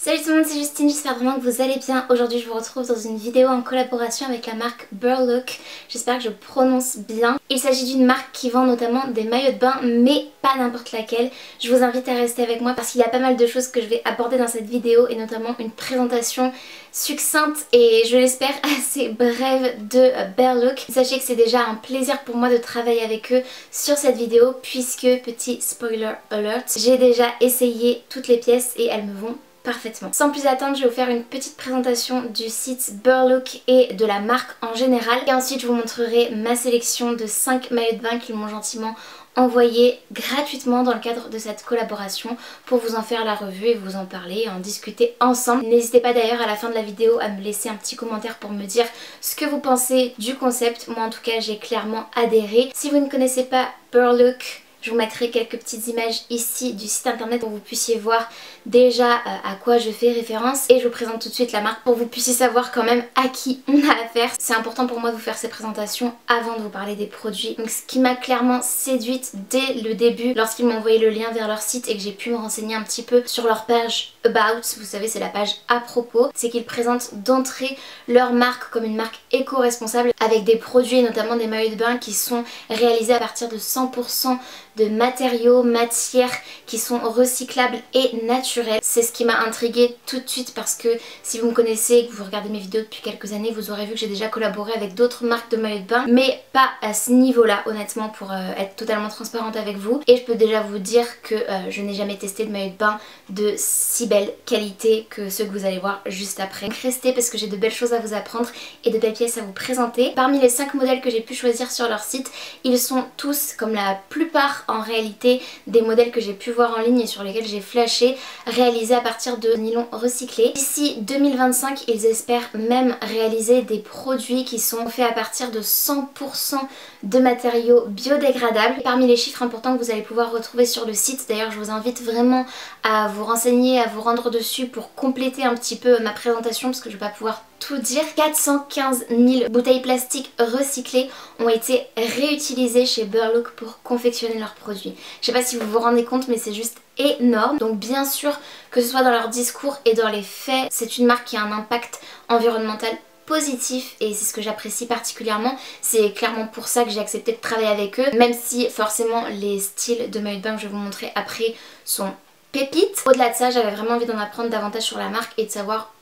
Salut tout le monde, c'est Justine, j'espère vraiment que vous allez bien. Aujourd'hui je vous retrouve dans une vidéo en collaboration avec la marque Burlook. J'espère que je prononce bien. Il s'agit d'une marque qui vend notamment des maillots de bain, mais pas n'importe laquelle. Je vous invite à rester avec moi parce qu'il y a pas mal de choses que je vais aborder dans cette vidéo et notamment une présentation succincte et je l'espère assez brève de Burlook. Sachez que c'est déjà un plaisir pour moi de travailler avec eux sur cette vidéo puisque, petit spoiler alert, j'ai déjà essayé toutes les pièces et elles me vont parfaitement. Sans plus attendre, je vais vous faire une petite présentation du site Burlook et de la marque en général. Et ensuite, je vous montrerai ma sélection de 5 maillots de bain qu'ils m'ont gentiment envoyé gratuitement dans le cadre de cette collaboration pour vous en faire la revue et vous en parler et en discuter ensemble. N'hésitez pas d'ailleurs à la fin de la vidéo à me laisser un petit commentaire pour me dire ce que vous pensez du concept. Moi en tout cas j'ai clairement adhéré. Si vous ne connaissez pas Burlook, je vous mettrai quelques petites images ici du site internet pour que vous puissiez voir déjà à quoi je fais référence. Et je vous présente tout de suite la marque pour que vous puissiez savoir quand même à qui on a affaire. C'est important pour moi de vous faire ces présentations avant de vous parler des produits. Donc ce qui m'a clairement séduite dès le début lorsqu'ils m'ont envoyé le lien vers leur site et que j'ai pu me renseigner un petit peu sur leur page About, vous savez c'est la page à propos, c'est qu'ils présentent d'entrée leur marque comme une marque éco-responsable avec des produits et notamment des maillots de bain qui sont réalisés à partir de 100% de matériaux, matières qui sont recyclables et naturels. C'est ce qui m'a intriguée tout de suite parce que si vous me connaissez et que vous regardez mes vidéos depuis quelques années, vous aurez vu que j'ai déjà collaboré avec d'autres marques de maillots de bain, mais pas à ce niveau-là honnêtement pour être totalement transparente avec vous. Et je peux déjà vous dire que je n'ai jamais testé de maillot de bain de si belle qualité que ceux que vous allez voir juste après. Donc restez parce que j'ai de belles choses à vous apprendre et de belles pièces à vous présenter. Parmi les 5 modèles que j'ai pu choisir sur leur site, ils sont tous, comme la plupart en réalité des modèles que j'ai pu voir en ligne et sur lesquels j'ai flashé, réalisés à partir de nylon recyclé. D'ici 2025, ils espèrent même réaliser des produits qui sont faits à partir de 100% de matériaux biodégradables. Parmi les chiffres importants que vous allez pouvoir retrouver sur le site, d'ailleurs je vous invite vraiment à vous renseigner, à vous rendre dessus pour compléter un petit peu ma présentation parce que je vais pas pouvoir tout dire. 415 000 bouteilles plastiques recyclées ont été réutilisées chez Burlook pour confectionner leurs produits. Je sais pas si vous vous rendez compte mais c'est juste énorme. Donc bien sûr que ce soit dans leur discours et dans les faits, c'est une marque qui a un impact environnemental positif et c'est ce que j'apprécie particulièrement. C'est clairement pour ça que j'ai accepté de travailler avec eux, même si forcément les styles de maillot de bain que je vais vous montrer après sont pépites. Au-delà de ça, j'avais vraiment envie d'en apprendre davantage sur la marque et de savoir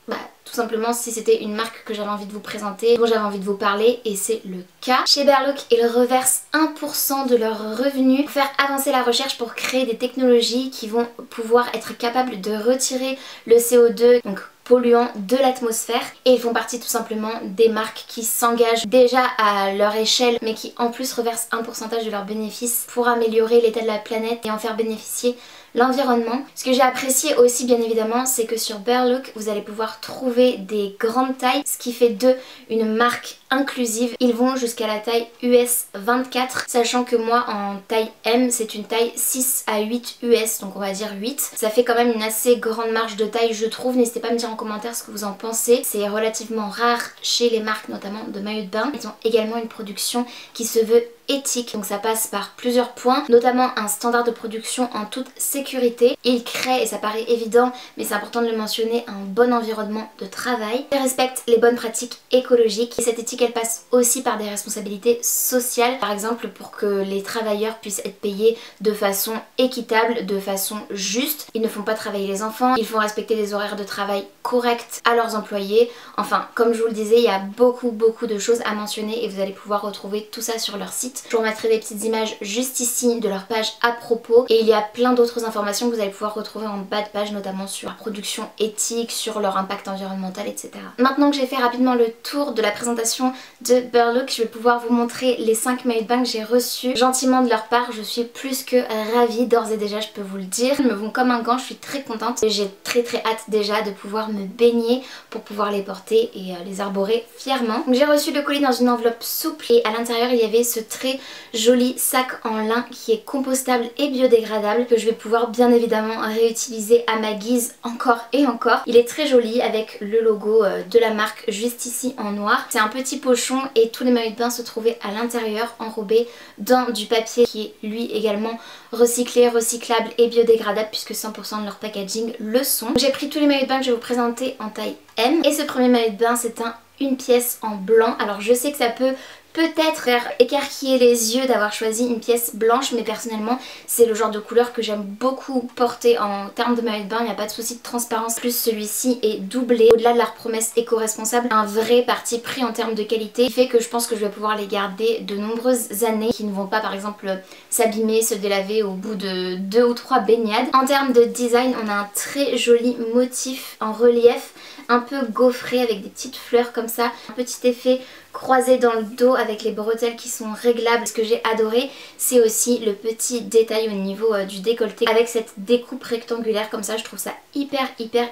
tout simplement si c'était une marque que j'avais envie de vous présenter, dont j'avais envie de vous parler, et c'est le cas. Chez Burlook, ils reversent 1% de leurs revenus pour faire avancer la recherche pour créer des technologies qui vont pouvoir être capables de retirer le CO2, donc polluants, de l'atmosphère, et ils font partie tout simplement des marques qui s'engagent déjà à leur échelle mais qui en plus reversent un pourcentage de leurs bénéfices pour améliorer l'état de la planète et en faire bénéficier l'environnement. Ce que j'ai apprécié aussi bien évidemment, c'est que sur Burlook vous allez pouvoir trouver des grandes tailles, ce qui fait d'eux une marque inclusive. Ils vont jusqu'à la taille US 24, sachant que moi en taille M c'est une taille 6 à 8 US, donc on va dire 8. Ça fait quand même une assez grande marge de taille je trouve. N'hésitez pas à me dire en commentaire ce que vous en pensez. C'est relativement rare chez les marques notamment de maillots de bain. Ils ont également une production qui se veut éthique, donc ça passe par plusieurs points, notamment un standard de production en toute sécurité. Ils créent, et ça paraît évident mais c'est important de le mentionner, un bon environnement de travail. Ils respectent les bonnes pratiques écologiques et cette éthique elle passe aussi par des responsabilités sociales, par exemple pour que les travailleurs puissent être payés de façon équitable, de façon juste. Ils ne font pas travailler les enfants, ils font respecter des horaires de travail corrects à leurs employés. Enfin, comme je vous le disais, il y a beaucoup de choses à mentionner et vous allez pouvoir retrouver tout ça sur leur site. Je vous remettrai des petites images juste ici de leur page à propos et il y a plein d'autres informations que vous allez pouvoir retrouver en bas de page, notamment sur leur production éthique, sur leur impact environnemental, etc. Maintenant que j'ai fait rapidement le tour de la présentation de Burlook, je vais pouvoir vous montrer les 5 maillots de bain que j'ai reçus gentiment de leur part. Je suis plus que ravie, d'ores et déjà je peux vous le dire. Ils me vont comme un gant, je suis très contente et j'ai très hâte déjà de pouvoir me baigner pour pouvoir les porter et les arborer fièrement. J'ai reçu le colis dans une enveloppe souple et à l'intérieur il y avait ce très joli sac en lin qui est compostable et biodégradable que je vais pouvoir bien évidemment réutiliser à ma guise encore et encore. Il est très joli avec le logo de la marque juste ici en noir. C'est un petit pochon et tous les maillots de bain se trouvaient à l'intérieur enrobés dans du papier qui est lui également recyclé, recyclable et biodégradable puisque 100% de leur packaging le sont. J'ai pris tous les maillots de bain que je vais vous présenter en taille M et ce premier maillot de bain c'est une pièce en blanc. Alors je sais que ça peut peut-être faire écarquiller les yeux d'avoir choisi une pièce blanche, mais personnellement c'est le genre de couleur que j'aime beaucoup porter en termes de maillot de bain. Il n'y a pas de souci de transparence, plus celui-ci est doublé. Au-delà de leur promesse éco-responsable, un vrai parti pris en termes de qualité qui fait que je pense que je vais pouvoir les garder de nombreuses années, qui ne vont pas par exemple s'abîmer, se délaver au bout de 2 ou 3 baignades. En termes de design, on a un très joli motif en relief, un peu gaufré avec des petites fleurs comme ça, un petit effet croisé dans le dos avec les bretelles qui sont réglables. Ce que j'ai adoré, c'est aussi le petit détail au niveau du décolleté avec cette découpe rectangulaire comme ça. Je trouve ça hyper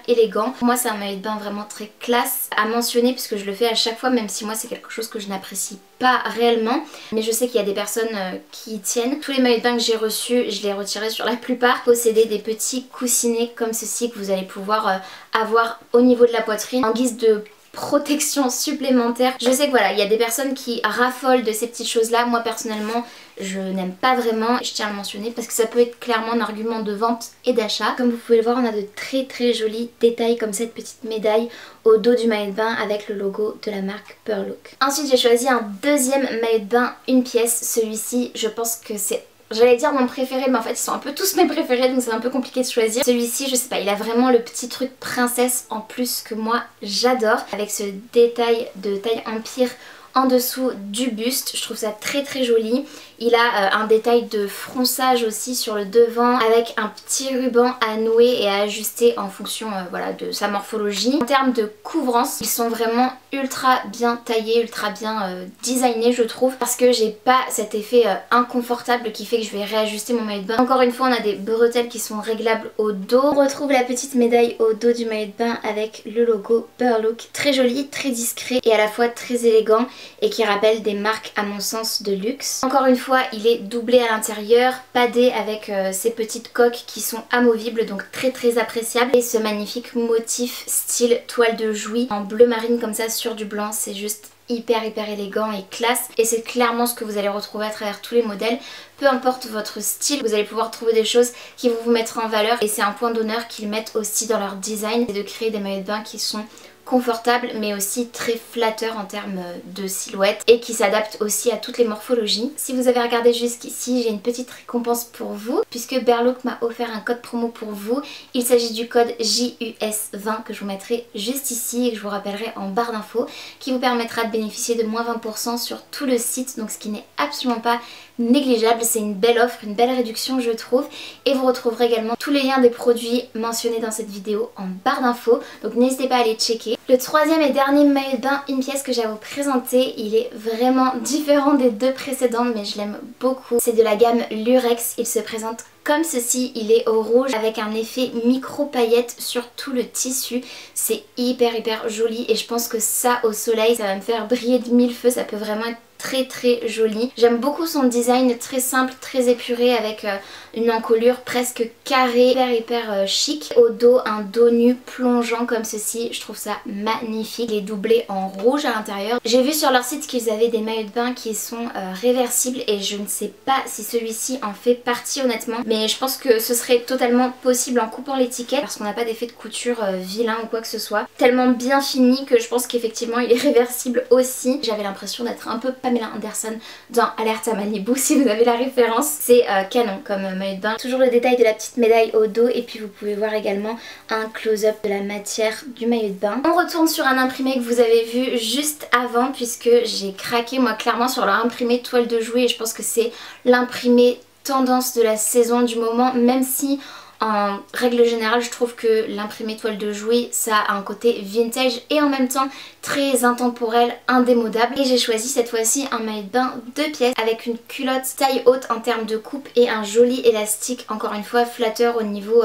élégant. Pour moi c'est un maillot de bain vraiment très classe à mentionner puisque je le fais à chaque fois, même si moi c'est quelque chose que je n'apprécie pas réellement, mais je sais qu'il y a des personnes qui y tiennent. Tous les maillots de bain que j'ai reçus, je les ai retirés sur la plupart. Posséder des petits coussinets comme ceci que vous allez pouvoir avoir au niveau de la poitrine en guise de protection supplémentaire. Je sais que voilà, il y a des personnes qui raffolent de ces petites choses là. Moi personnellement je n'aime pas vraiment, je tiens à le mentionner parce que ça peut être clairement un argument de vente et d'achat. Comme vous pouvez le voir, on a de très jolis détails comme cette petite médaille au dos du maillot de bain avec le logo de la marque Pearl Look. Ensuite j'ai choisi un deuxième maillot de bain, une pièce. Celui-ci je pense que c'est, j'allais dire mon préféré, mais en fait ils sont un peu tous mes préférés donc c'est un peu compliqué de choisir. Celui-ci je sais pas, il a vraiment le petit truc princesse en plus que moi j'adore, avec ce détail de taille empire en dessous du buste. Je trouve ça très joli. Il a un détail de fronçage aussi sur le devant avec un petit ruban à nouer et à ajuster en fonction voilà, de sa morphologie. En termes de couvrance, ils sont vraiment ultra bien taillés, ultra bien designés je trouve, parce que j'ai pas cet effet inconfortable qui fait que je vais réajuster mon maillot de bain. Encore une fois on a des bretelles qui sont réglables au dos. On retrouve la petite médaille au dos du maillot de bain avec le logo Pearl Look. Très joli, très discret et à la fois très élégant et qui rappelle des marques à mon sens de luxe. Encore une fois il est doublé à l'intérieur, padé avec ces petites coques qui sont amovibles, donc très appréciable. Et ce magnifique motif style toile de Jouy en bleu marine comme ça sur du blanc, c'est juste hyper élégant et classe, et c'est clairement ce que vous allez retrouver à travers tous les modèles. Peu importe votre style, vous allez pouvoir trouver des choses qui vont vous mettre en valeur, et c'est un point d'honneur qu'ils mettent aussi dans leur design, c'est de créer des maillots de bain qui sont confortable mais aussi très flatteur en termes de silhouette et qui s'adapte aussi à toutes les morphologies. Si vous avez regardé jusqu'ici, j'ai une petite récompense pour vous puisque Pearl Look m'a offert un code promo pour vous. Il s'agit du code JUS20 que je vous mettrai juste ici et que je vous rappellerai en barre d'infos, qui vous permettra de bénéficier de moins 20% sur tout le site, donc ce qui n'est absolument pas négligeable. C'est une belle offre, une belle réduction je trouve, et vous retrouverez également tous les liens des produits mentionnés dans cette vidéo en barre d'infos, donc n'hésitez pas à aller checker. Le troisième et dernier maillot de bain, une pièce que j'ai à vous présenter, il est vraiment différent des deux précédents mais je l'aime beaucoup. C'est de la gamme Lurex, il se présente comme ceci, il est au rouge avec un effet micro paillettes sur tout le tissu. C'est hyper joli et je pense que ça au soleil ça va me faire briller de mille feux, ça peut vraiment être très joli. J'aime beaucoup son design très simple, très épuré avec une encolure presque carrée, hyper chic. Au dos, un dos nu plongeant comme ceci, je trouve ça magnifique. Il est doublé en rouge à l'intérieur. J'ai vu sur leur site qu'ils avaient des maillots de bain qui sont réversibles et je ne sais pas si celui-ci en fait partie honnêtement, mais je pense que ce serait totalement possible en coupant l'étiquette parce qu'on n'a pas d'effet de couture vilain ou quoi que ce soit. Tellement bien fini que je pense qu'effectivement il est réversible aussi. J'avais l'impression d'être un peu Pamela Anderson dans Alerte à Malibu si vous avez la référence. C'est canon comme maillot de bain. Toujours le détail de la petite médaille au dos et puis vous pouvez voir également un close-up de la matière du maillot de bain. On retourne sur un imprimé que vous avez vu juste avant puisque j'ai craqué moi clairement sur leur imprimé toile de Jouy et je pense que c'est l'imprimé tendance de la saison du moment, même si en règle générale je trouve que l'imprimé toile de Jouy ça a un côté vintage et en même temps très intemporel, indémodable. Et j'ai choisi cette fois-ci un maillot de bain 2 pièces avec une culotte taille haute en termes de coupe et un joli élastique, encore une fois flatteur au niveau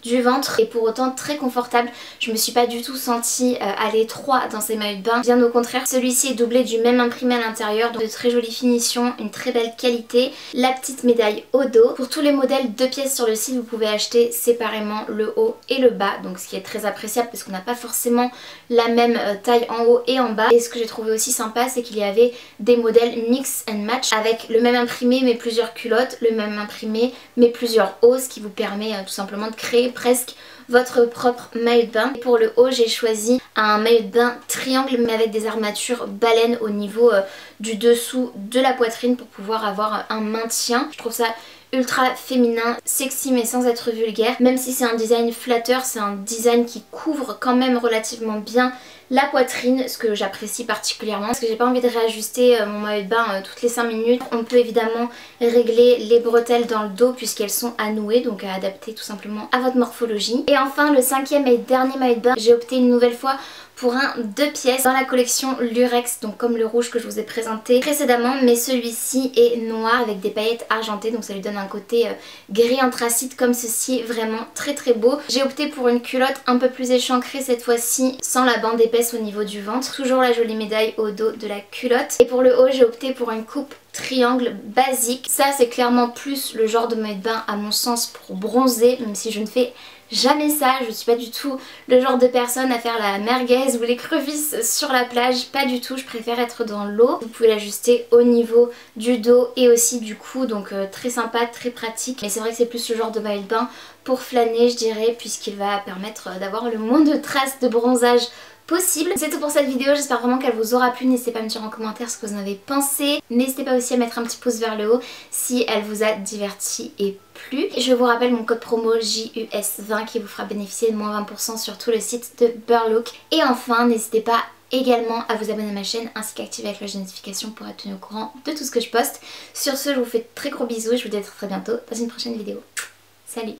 du ventre et pour autant très confortable. Je me suis pas du tout sentie à l'étroit dans ces maillots de bain, bien au contraire. Celui-ci est doublé du même imprimé à l'intérieur, de très jolie finition, une très belle qualité, la petite médaille au dos. Pour tous les modèles 2 pièces sur le site, vous pouvez acheter séparément le haut et le bas, donc ce qui est très appréciable parce qu'on n'a pas forcément la même taille en haut et en bas. Et ce que j'ai trouvé aussi sympa, c'est qu'il y avait des modèles mix and match avec le même imprimé mais plusieurs culottes, le même imprimé mais plusieurs hauts, ce qui vous permet tout simplement de créer presque votre propre maillot de bain. Et pour le haut, j'ai choisi un maillot de bain triangle mais avec des armatures baleines au niveau du dessous de la poitrine pour pouvoir avoir un maintien. Je trouve ça ultra féminin, sexy mais sans être vulgaire. Même si c'est un design flatteur, c'est un design qui couvre quand même relativement bien la poitrine, ce que j'apprécie particulièrement parce que j'ai pas envie de réajuster mon maillot de bain toutes les 5 minutes. On peut évidemment régler les bretelles dans le dos puisqu'elles sont à nouer, donc à adapter tout simplement à votre morphologie. Et enfin le 5e et dernier maillot de bain, j'ai opté une nouvelle fois pour un 2 pièces dans la collection Lurex, donc comme le rouge que je vous ai présenté précédemment, mais celui-ci est noir avec des paillettes argentées, donc ça lui donne un côté gris anthracite comme ceci, vraiment très très beau. J'ai opté pour une culotte un peu plus échancrée cette fois-ci, sans la bande épaisse au niveau du ventre, toujours la jolie médaille au dos de la culotte. Et pour le haut, j'ai opté pour une coupe triangle basique. Ça c'est clairement plus le genre de maillot de bain à mon sens pour bronzer, même si je ne fais jamais ça, je suis pas du tout le genre de personne à faire la merguez ou l'écrevisse sur la plage, pas du tout, je préfère être dans l'eau. Vous pouvez l'ajuster au niveau du dos et aussi du cou, donc très sympa, très pratique. Mais c'est vrai que c'est plus le genre de maillot de bain pour flâner je dirais, puisqu'il va permettre d'avoir le moins de traces de bronzage possible. C'est tout pour cette vidéo, j'espère vraiment qu'elle vous aura plu. N'hésitez pas à me dire en commentaire ce que vous en avez pensé. N'hésitez pas aussi à mettre un petit pouce vers le haut si elle vous a diverti et plu. Et je vous rappelle mon code promo JUS20 qui vous fera bénéficier de moins 20% sur tout le site de Burlook. Et enfin, n'hésitez pas également à vous abonner à ma chaîne ainsi qu'activer la cloche de notification pour être tenu au courant de tout ce que je poste. Sur ce, je vous fais de très gros bisous et je vous dis à très bientôt dans une prochaine vidéo. Salut!